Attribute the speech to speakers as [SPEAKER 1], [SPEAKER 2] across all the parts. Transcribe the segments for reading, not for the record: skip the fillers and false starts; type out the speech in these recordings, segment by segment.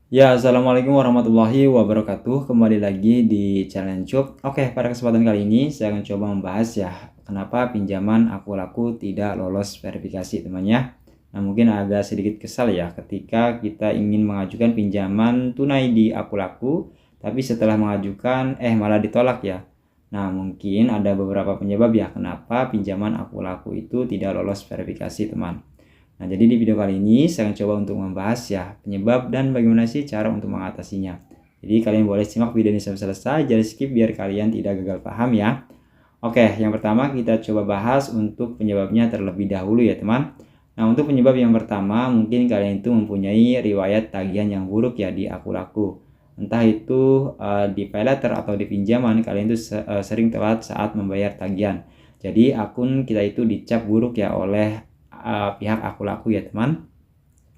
[SPEAKER 1] Ya, assalamualaikum warahmatullahi wabarakatuh. Kembali lagi di channel YouTube. Oke, pada kesempatan kali ini saya akan coba membahas ya, kenapa pinjaman aku laku tidak lolos verifikasi temannya. Nah, mungkin agak sedikit kesal ya ketika kita ingin mengajukan pinjaman tunai di aku laku, tapi setelah mengajukan malah ditolak ya. Nah, mungkin ada beberapa penyebab ya kenapa pinjaman aku laku itu tidak lolos verifikasi teman. Nah, jadi di video kali ini saya akan coba untuk membahas ya penyebab dan bagaimana sih cara untuk mengatasinya. Jadi kalian boleh simak video ini sampai selesai, jangan skip biar kalian tidak gagal paham ya. Oke, yang pertama kita coba bahas untuk penyebabnya terlebih dahulu ya teman. Nah, untuk penyebab yang pertama mungkin kalian itu mempunyai riwayat tagihan yang buruk ya di aku laku. Entah itu di paylater atau di pinjaman kalian itu sering telat saat membayar tagihan. Jadi akun kita itu dicap buruk ya oleh pihak aku laku ya teman.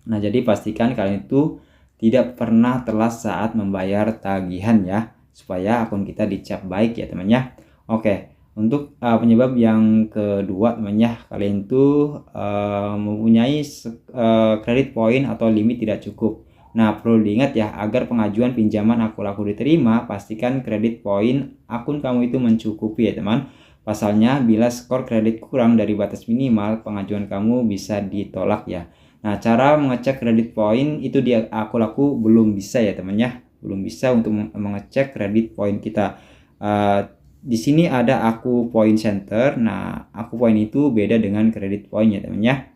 [SPEAKER 1] Nah, jadi pastikan kalian itu tidak pernah telat saat membayar tagihan ya, supaya akun kita dicap baik ya teman ya. Oke, untuk penyebab yang kedua teman ya, kalian itu mempunyai kredit poin atau limit tidak cukup. Nah, perlu diingat ya, agar pengajuan pinjaman aku laku diterima, pastikan kredit poin akun kamu itu mencukupi ya teman. Pasalnya, bila skor kredit kurang dari batas minimal, pengajuan kamu bisa ditolak ya. Nah, cara mengecek kredit poin itu di aku laku belum bisa ya teman ya. Belum bisa untuk mengecek kredit poin kita. Di sini ada aku poin center. Nah, aku poin itu beda dengan kredit poin ya teman ya.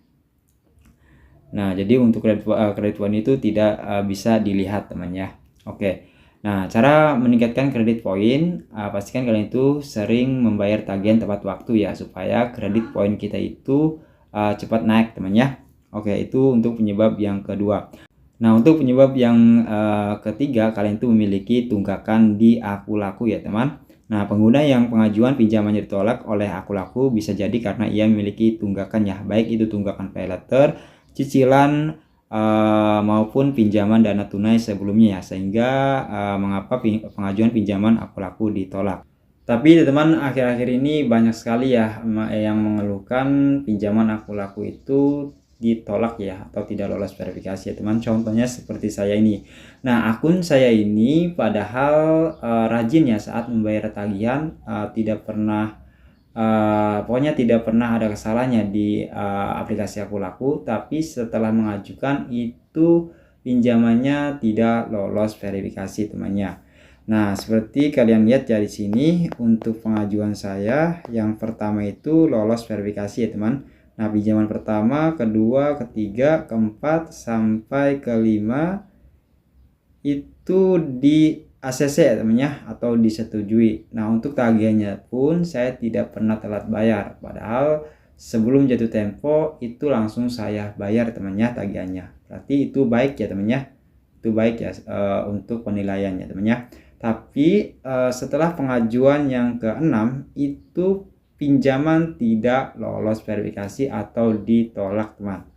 [SPEAKER 1] Nah, jadi untuk kredit poin itu tidak bisa dilihat teman ya. Oke. Nah, cara meningkatkan kredit poin, pastikan kalian itu sering membayar tagihan tepat waktu ya, supaya kredit poin kita itu cepat naik teman ya. Oke, itu untuk penyebab yang kedua. Nah, untuk penyebab yang ketiga, kalian itu memiliki tunggakan di aku laku ya teman. Nah, pengguna yang pengajuan pinjamannya ditolak oleh aku laku bisa jadi karena ia memiliki tunggakan ya, baik itu tunggakan paylater, cicilan, maupun pinjaman dana tunai sebelumnya ya, sehingga mengapa pengajuan pinjaman aku laku ditolak. Tapi teman, akhir-akhir ini banyak sekali ya yang mengeluhkan pinjaman aku laku itu ditolak ya, atau tidak lolos verifikasi ya teman. Contohnya seperti saya ini. Nah, akun saya ini padahal rajin ya saat membayar tagihan, tidak pernah pokoknya tidak pernah ada kesalahannya di aplikasi aku laku, tapi setelah mengajukan itu pinjamannya tidak lolos verifikasi temannya. Nah, seperti kalian lihat ya di sini untuk pengajuan saya yang pertama itu lolos verifikasi ya teman. Nah, pinjaman pertama, kedua, ketiga, keempat sampai kelima itu di ACC ya teman ya, atau disetujui. Nah, untuk tagihannya pun saya tidak pernah telat bayar, padahal sebelum jatuh tempo itu langsung saya bayar teman ya tagihannya. Berarti itu baik ya teman ya, itu baik ya untuk penilaiannya teman ya. Tapi setelah pengajuan yang keenam itu pinjaman tidak lolos verifikasi atau ditolak teman.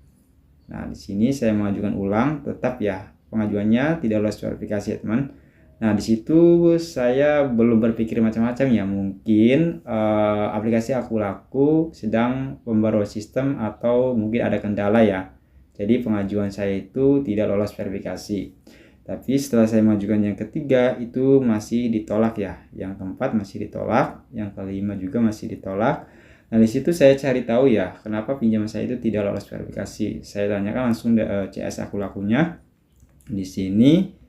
[SPEAKER 1] Nah, di sini saya mengajukan ulang, tetap ya pengajuannya tidak lolos verifikasi ya teman. Nah, di situ saya belum berpikir macam-macam ya, mungkin aplikasi aku laku sedang pembaruan sistem atau mungkin ada kendala ya. Jadi pengajuan saya itu tidak lolos verifikasi. Tapi setelah saya mengajukan yang ketiga itu masih ditolak ya. Yang keempat masih ditolak, yang kelima juga masih ditolak. Nah, di situ saya cari tahu ya, kenapa pinjaman saya itu tidak lolos verifikasi. Saya tanyakan langsung CS aku lakunya. Di sini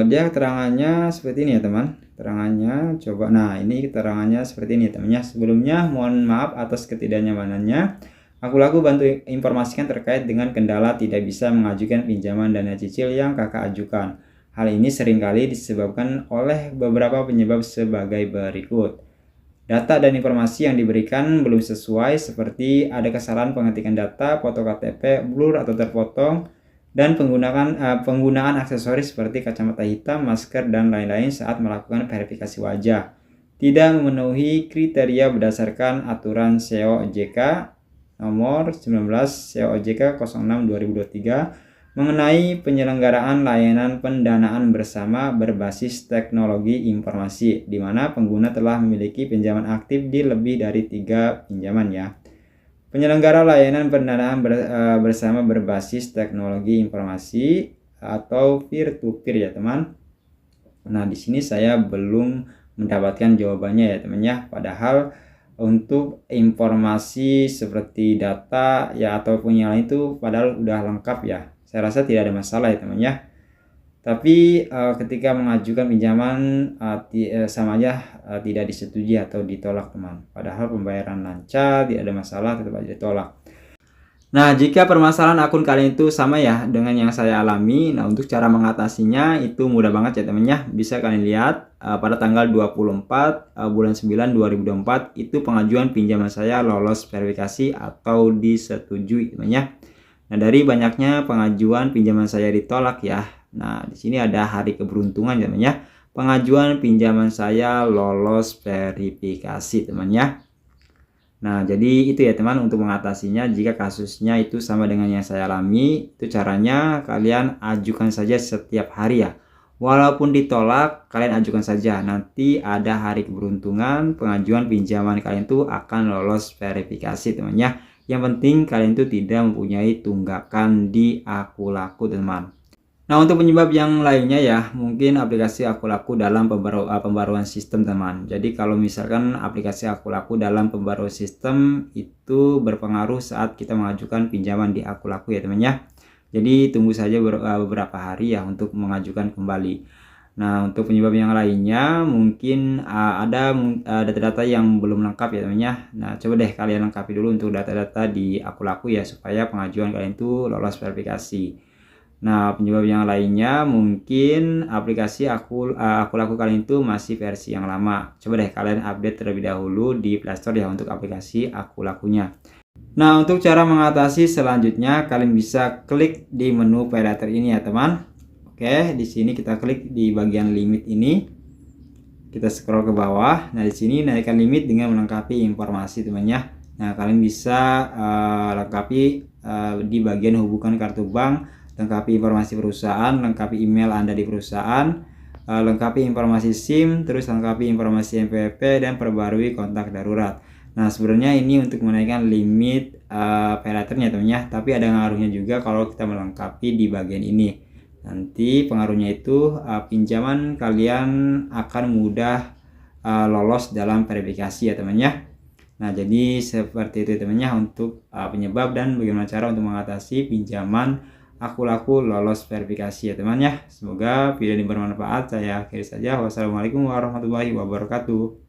[SPEAKER 1] dia keterangannya seperti ini ya teman. Keterangannya coba. Nah, ini keterangannya seperti ini ya teman ya. Sebelumnya mohon maaf atas ketidaknyamanannya. Aku laku bantu informasikan terkait dengan kendala tidak bisa mengajukan pinjaman dana cicil yang kakak ajukan. Hal ini seringkali disebabkan oleh beberapa penyebab sebagai berikut. Data dan informasi yang diberikan belum sesuai, seperti ada kesalahan pengetikan data, foto KTP blur atau terpotong, dan penggunaan aksesoris seperti kacamata hitam, masker, dan lain-lain saat melakukan verifikasi wajah. Tidak memenuhi kriteria berdasarkan aturan SEO OJK nomor 19 SEO OJK 06 2023 mengenai penyelenggaraan layanan pendanaan bersama berbasis teknologi informasi, di mana pengguna telah memiliki pinjaman aktif di lebih dari 3 pinjaman ya. Penyelenggara layanan pendanaan bersama berbasis teknologi informasi atau peer to peer ya teman. Nah, di sini saya belum mendapatkan jawabannya ya teman ya. Padahal untuk informasi seperti data ya ataupun yang lain itu padahal udah lengkap ya. Saya rasa tidak ada masalah ya teman ya. Tapi ketika mengajukan pinjaman sama aja tidak disetujui atau ditolak teman. Padahal pembayaran lancar, tidak ada masalah, tetap aja ditolak. Nah, jika permasalahan akun kalian itu sama ya dengan yang saya alami, nah untuk cara mengatasinya itu mudah banget ya teman ya. Bisa kalian lihat pada tanggal 24 bulan 9 2024 itu pengajuan pinjaman saya lolos verifikasi atau disetujui teman ya. Nah, dari banyaknya pengajuan pinjaman saya ditolak ya. Nah, di sini ada hari keberuntungan teman ya. Pengajuan pinjaman saya lolos verifikasi teman ya. Nah, jadi itu ya teman untuk mengatasinya jika kasusnya itu sama dengan yang saya alami. Itu caranya kalian ajukan saja setiap hari ya. Walaupun ditolak, kalian ajukan saja. Nanti ada hari keberuntungan, pengajuan pinjaman kalian itu akan lolos verifikasi teman ya. Yang penting kalian itu tidak mempunyai tunggakan di Akulaku teman. Nah, untuk penyebab yang lainnya ya, mungkin aplikasi Akulaku dalam pembaruan sistem teman. Jadi kalau misalkan aplikasi Akulaku dalam pembaruan sistem itu berpengaruh saat kita mengajukan pinjaman di Akulaku ya teman ya. Jadi tunggu saja beberapa hari ya untuk mengajukan kembali. Nah, untuk penyebab yang lainnya mungkin ada data-data yang belum lengkap ya teman ya. Nah, coba deh kalian lengkapi dulu untuk data-data di Akulaku ya supaya pengajuan kalian itu lolos verifikasi. Nah, penyebab yang lainnya mungkin aplikasi Akulaku kalian itu masih versi yang lama. Coba deh kalian update terlebih dahulu di Play Store ya untuk aplikasi Akulakunya. Nah, untuk cara mengatasi selanjutnya kalian bisa klik di menu paylater ini ya teman. Oke, di sini kita klik di bagian limit ini. Kita scroll ke bawah. Nah, di sini naikkan limit dengan melengkapi informasi teman ya. Nah, kalian bisa lengkapi di bagian hubungan kartu bank, lengkapi informasi perusahaan, lengkapi email Anda di perusahaan, lengkapi informasi SIM, terus lengkapi informasi NPWP dan perbarui kontak darurat. Nah, sebenarnya ini untuk menaikkan limit paylaternya teman ya, tapi ada ngaruhnya juga kalau kita melengkapi di bagian ini. Nanti pengaruhnya itu pinjaman kalian akan mudah lolos dalam verifikasi ya teman ya. Nah, jadi seperti itu temannya untuk penyebab dan bagaimana cara untuk mengatasi pinjaman Akulaku lolos verifikasi ya teman ya. Semoga video ini bermanfaat. Saya akhiri saja. Wassalamualaikum warahmatullahi wabarakatuh.